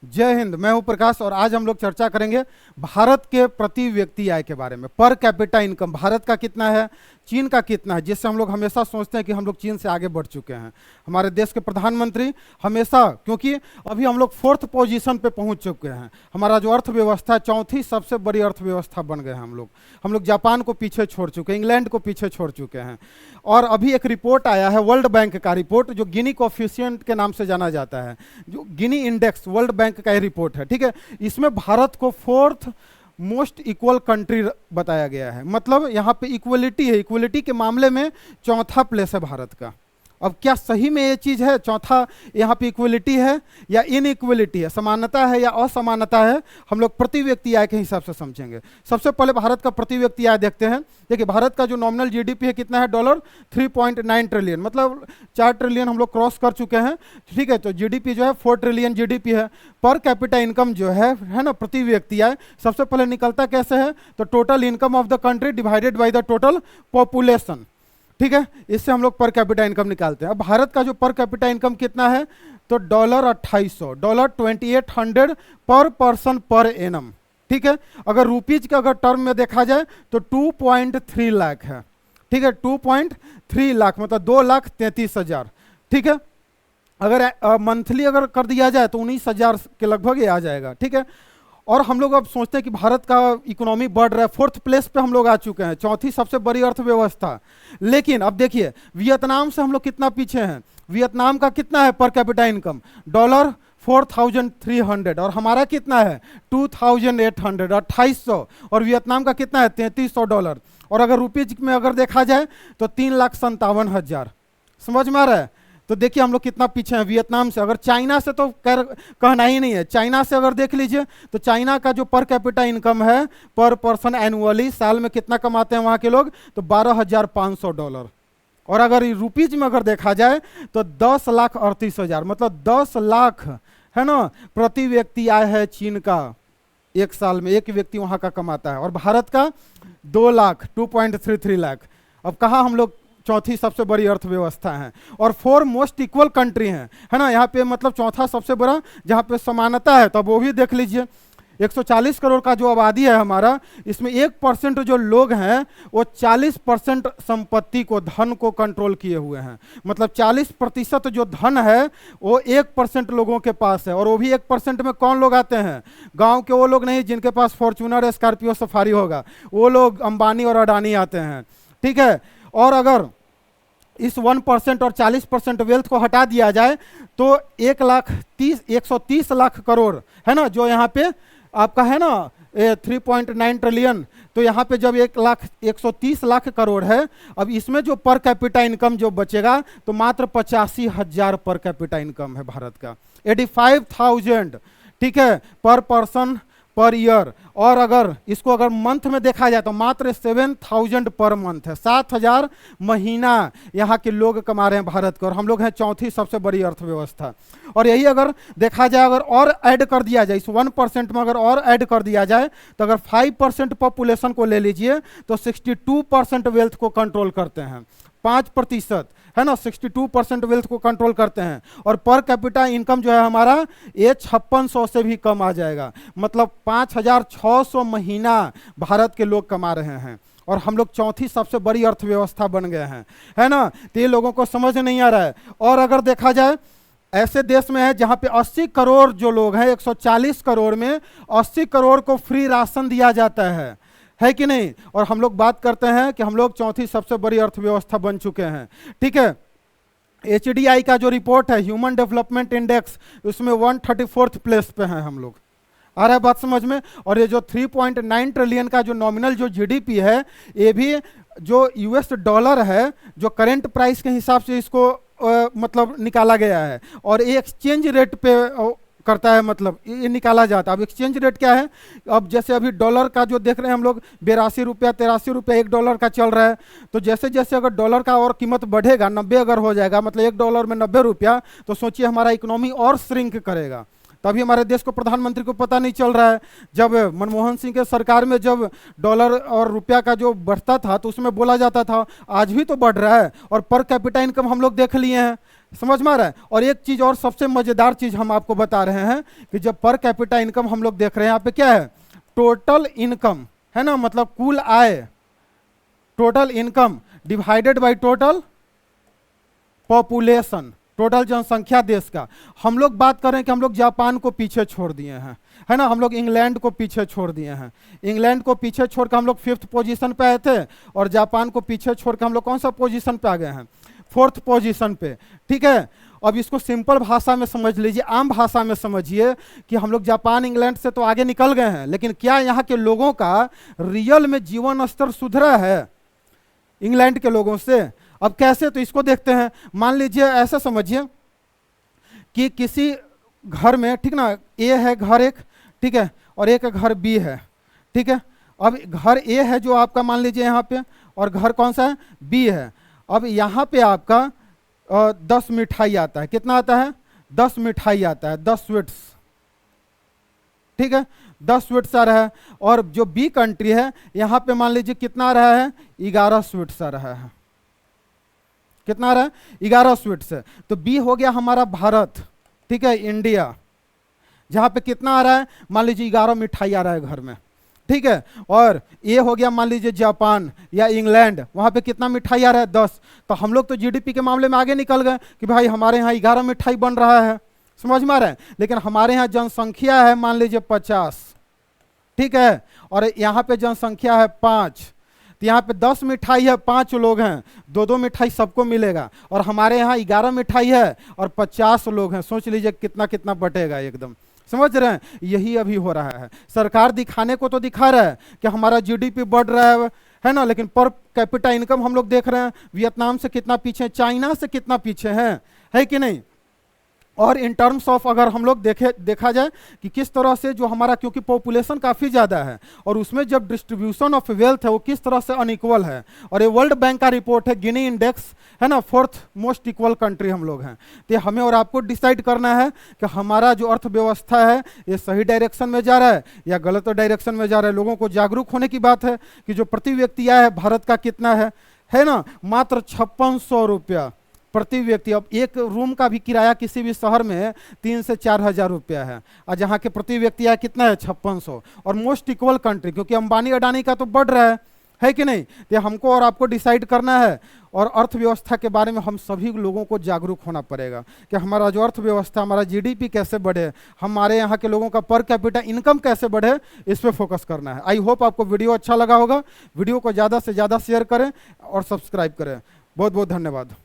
जय हिंद। मैं हूं प्रकाश और आज हम लोग चर्चा करेंगे भारत के प्रति व्यक्ति आय के बारे में। पर कैपिटा इनकम भारत का कितना है, चीन का कितना है, जिससे हम लोग हमेशा सोचते हैं कि हम लोग चीन से आगे बढ़ चुके हैं। हमारे देश के प्रधानमंत्री हमेशा, क्योंकि अभी हम लोग 4th पोजीशन पे पहुंच चुके हैं। हमारा जो अर्थव्यवस्था है 4थी सबसे बड़ी अर्थव्यवस्था बन गए हैं हम लोग जापान को पीछे छोड़ चुके हैं, इंग्लैंड को पीछे छोड़ चुके हैं। और अभी एक रिपोर्ट आया है वर्ल्ड बैंक का रिपोर्ट, जो गिनी कोफिशिएंट के नाम से जाना जाता है, जो गिनी इंडेक्स वर्ल्ड बैंक का ही रिपोर्ट है, ठीक है। इसमें भारत को 4th मोस्ट इक्वल कंट्री बताया गया है। मतलब यहाँ पे इक्वलिटी है, इक्वलिटी के मामले में 4था प्लेस है भारत का। अब क्या सही में ये चीज़ है, चौथा यहाँ पे इक्वलिटी है या इनइक्वलिटी है, समानता है या असमानता है, हम लोग प्रति व्यक्ति आय के हिसाब से समझेंगे। सबसे पहले भारत का प्रति व्यक्ति आय देखते हैं। देखिए भारत का जो नॉमिनल जीडीपी है कितना है, $3.9 ट्रिलियन, मतलब 4 ट्रिलियन हम लोग क्रॉस कर चुके हैं, ठीक है। तो जीडीपी जो है 4 ट्रिलियन जीडीपी है। पर कैपिटा इनकम जो है ना, प्रति व्यक्ति आय सबसे पहले निकलता कैसे है, तो total income of the country divided by the total population, ठीक है। इससे हम लोग पर कैपिटा इनकम निकालते हैं। अब भारत का जो पर कैपिटा इनकम कितना है, तो $2800, $2800 पर पर्सन पर एनम, ठीक है। अगर रुपीज के अगर टर्म में देखा जाए तो 2.3 लाख है, ठीक है। 2.3 लाख मतलब 2,33,000, ठीक है। अगर मंथली अगर कर दिया जाए तो 19,000 के लगभग ये आ जाएगा, ठीक है। और हम लोग अब सोचते हैं कि भारत का इकोनॉमी बढ़ रहा है, 4th प्लेस पे हम लोग आ चुके हैं, 4थी सबसे बड़ी अर्थव्यवस्था। लेकिन अब देखिए वियतनाम से हम लोग कितना पीछे हैं। वियतनाम का कितना है पर कैपिटा इनकम, $4,300, और हमारा कितना है 2,800, 2800, और वियतनाम का कितना है $3,300। और अगर रुपीज में अगर देखा जाए तो 3,57,000। समझ में आ रहा है। तो देखिए हम लोग कितना पीछे हैं वियतनाम से। अगर चाइना से तो कहना ही नहीं है। चाइना से अगर देख लीजिए तो चाइना का जो पर कैपिटा इनकम है पर पर्सन एनुअली, साल में कितना कमाते हैं वहाँ के लोग, तो $12,500। और अगर रुपीज में अगर देखा जाए तो 10,38,000, मतलब 10 लाख है ना प्रति व्यक्ति आय है चीन का, एक साल में एक व्यक्ति वहाँ का कमाता है। और भारत का 2 लाख, 2.33 लाख। अब कहाँ हम लोग 4थी सबसे बड़ी अर्थव्यवस्था है और 4 मोस्ट इक्वल कंट्री है ना। यहाँ पे मतलब 4था सबसे बड़ा जहाँ पे समानता है, तब वो भी देख लीजिए। 140 करोड़ का जो आबादी है हमारा, इसमें 1% जो लोग हैं वो 40% संपत्ति को, धन को कंट्रोल किए हुए हैं। मतलब 40% जो धन है वो 1% लोगों के पास है। और वो भी 1% में कौन लोग आते हैं, गांव के वो लोग नहीं जिनके पास फॉर्च्यूनर, स्कॉर्पियो, सफारी होगा, वो लोग अंबानी और अडानी आते हैं, ठीक है। और अगर इस 1% और 40% वेल्थ को हटा दिया जाए तो 130 लाख करोड़ है ना, जो यहाँ पे आपका है ना 3.9 ट्रिलियन, तो यहाँ पे जब 130 लाख करोड़ है, अब इसमें जो पर कैपिटा इनकम जो बचेगा तो मात्र 85,000 पर कैपिटा इनकम है भारत का, 85,000, ठीक है, पर पर्सन पर ईयर। और अगर इसको अगर मंथ में देखा जाए तो मात्र 7,000 पर मंथ है, 7,000 महीना यहाँ के लोग कमा रहे हैं भारत को। और हम लोग हैं 4थी सबसे बड़ी अर्थव्यवस्था। और यही अगर देखा जाए, अगर और ऐड कर दिया जाए इस 1% में, अगर और ऐड कर दिया जाए तो अगर 5% पॉपुलेशन को ले लीजिए तो 62% वेल्थ को कंट्रोल करते हैं, 5% है ना, 62% वेल्थ को कंट्रोल करते हैं। और पर कैपिटा इनकम जो है हमारा ये 5600 से भी कम आ जाएगा, मतलब 5,600 महीना भारत के लोग कमा रहे हैं। और हम लोग 4थी सबसे बड़ी अर्थव्यवस्था बन गए हैं, है ना। तो ये लोगों को समझ नहीं आ रहा है। और अगर देखा जाए ऐसे देश में है जहाँ पे 80 करोड़ जो लोग हैं, 140 करोड़ में 80 करोड़ को फ्री राशन दिया जाता है कि नहीं। और हम लोग बात करते हैं कि हम लोग 4थी सबसे बड़ी अर्थव्यवस्था बन चुके हैं, ठीक है। HDI का जो रिपोर्ट है, ह्यूमन डेवलपमेंट इंडेक्स, उसमें 134th प्लेस पे हैं हम लोग। आ रहा है बात समझ में। और ये जो 3.9 ट्रिलियन का जो नॉमिनल जो जीडीपी है, ये भी जो US डॉलर है, जो करंट प्राइस के हिसाब से इसको मतलब निकाला गया है। और ये एक्सचेंज रेट पे करता है, मतलब ये निकाला जाता है। अब एक्सचेंज रेट क्या है, अब जैसे अभी डॉलर का जो देख रहे हैं हम लोग, 82 रुपया 83 रुपया $1 का चल रहा है। तो जैसे जैसे अगर डॉलर का और कीमत बढ़ेगा, 90 अगर हो जाएगा, मतलब $1 में 90 रुपया, तो सोचिए हमारा इकोनॉमी और श्रिंक करेगा। तभी हमारे देश को प्रधानमंत्री को पता नहीं चल रहा है। जब मनमोहन सिंह के सरकार में जब डॉलर और रुपया का जो बढ़ता था तो उसमें बोला जाता था आज भी तो बढ़ रहा है। और पर कैपिटा इनकम हम लोग देख लिए हैं, समझ में आ रहा है। और एक चीज और सबसे मजेदार चीज हम आपको बता रहे हैं कि जब पर कैपिटा इनकम हम लोग देख रहे हैं, यहाँ पे क्या है, टोटल इनकम है ना, मतलब कुल आय, total income divided by total population, total जनसंख्या देश का। हम लोग बात करें कि हम लोग जापान को पीछे छोड़ दिए हैं, है ना, हम लोग इंग्लैंड को पीछे छोड़ दिए हैं। इंग्लैंड को पीछे छोड़कर हम लोग 5th पोजीशन पे आए थे, और जापान को पीछे छोड़कर हम लोग कौन सा पोजीशन पे आ गए हैं, 4th पोजीशन पे। ठीक है, अब इसको सिंपल भाषा में समझ लीजिए, आम भाषा में समझिए कि हम लोग जापान इंग्लैंड से तो आगे निकल गए हैं, लेकिन क्या यहाँ के लोगों का रियल में जीवन स्तर सुधरा है इंग्लैंड के लोगों से? अब कैसे, तो इसको देखते हैं। मान लीजिए ऐसा समझिए कि किसी घर में, ठीक ना, ए है घर एक, ठीक है, और एक घर बी है, ठीक है। अब घर ए है जो आपका, मान लीजिए यहाँ पे, और घर कौन सा है, बी है। अब यहाँ पे आपका 10 मिठाई आता है, कितना आता है, 10 मिठाई आता है, 10 स्वीट्स, ठीक है, 10 स्वीट्स आ रहा है। और जो बी कंट्री है, यहाँ पे मान लीजिए कितना आ रहा है, 11 स्वीट्स आ रहा है। कितना आ रहा है, 11 स्वीट्स है। तो बी हो गया हमारा भारत, ठीक है, इंडिया, जहां पे कितना आ रहा है, मान लीजिए 11 मिठाई आ रहा है घर में, ठीक है। और ए हो गया मान लीजिए जापान या इंग्लैंड, वहां पे कितना मिठाई आ रहा है, 10। तो हम लोग तो जीडीपी के मामले में आगे निकल गए कि भाई हमारे यहाँ 11 मिठाई बन रहा है, समझ में आ रहा है। लेकिन हमारे यहाँ जनसंख्या है मान लीजिए 50, ठीक है, और यहाँ पे जनसंख्या है 5। तो यहाँ पे 10 मिठाई है, 5 लोग हैं, 2-2 मिठाई सबको मिलेगा। और हमारे यहाँ 11 मिठाई है और 50 लोग हैं, सोच लीजिए कितना कितना बटेगा एकदम, समझ रहे हैं। यही अभी हो रहा है। सरकार दिखाने को तो दिखा रहा है कि हमारा जीडीपी बढ़ रहा है ना, लेकिन पर कैपिटा इनकम हम लोग देख रहे हैं वियतनाम से कितना पीछे, चाइना से कितना पीछे है कि नहीं। और इन टर्म्स ऑफ अगर हम लोग देखा जाए कि किस तरह से जो हमारा, क्योंकि पॉपुलेशन काफ़ी ज़्यादा है, और उसमें जब डिस्ट्रीब्यूशन ऑफ वेल्थ है वो किस तरह से अनइक्वल है। और ये वर्ल्ड बैंक का रिपोर्ट है, गिनी इंडेक्स है ना, 4th मोस्ट इक्वल कंट्री हम लोग हैं। तो हमें और आपको डिसाइड करना है कि हमारा जो अर्थव्यवस्था है ये सही डायरेक्शन में जा रहा है या गलत डायरेक्शन में जा रहा है। लोगों को जागरूक होने की बात है कि जो प्रति व्यक्ति आय है भारत का कितना है ना, मात्र 5600 रुपया प्रति व्यक्ति। अब एक रूम का भी किराया किसी भी शहर में 3 से 4 हज़ार रुपया है, और जहाँ के प्रति व्यक्ति आय कितना है, 5600। और मोस्ट इक्वल कंट्री, क्योंकि अंबानी अडानी का तो बढ़ रहा है कि नहीं। तो हमको और आपको डिसाइड करना है, और अर्थव्यवस्था के बारे में हम सभी लोगों को जागरूक होना पड़ेगा कि हमारा जो अर्थव्यवस्था, हमारा जीडीपी कैसे बढ़े, हमारे यहाँ के लोगों का पर कैपिटा इनकम कैसे बढ़े, इस पर फोकस करना है। आई होप आपको वीडियो अच्छा लगा होगा। वीडियो को ज़्यादा से ज़्यादा शेयर करें और सब्सक्राइब करें। बहुत बहुत धन्यवाद।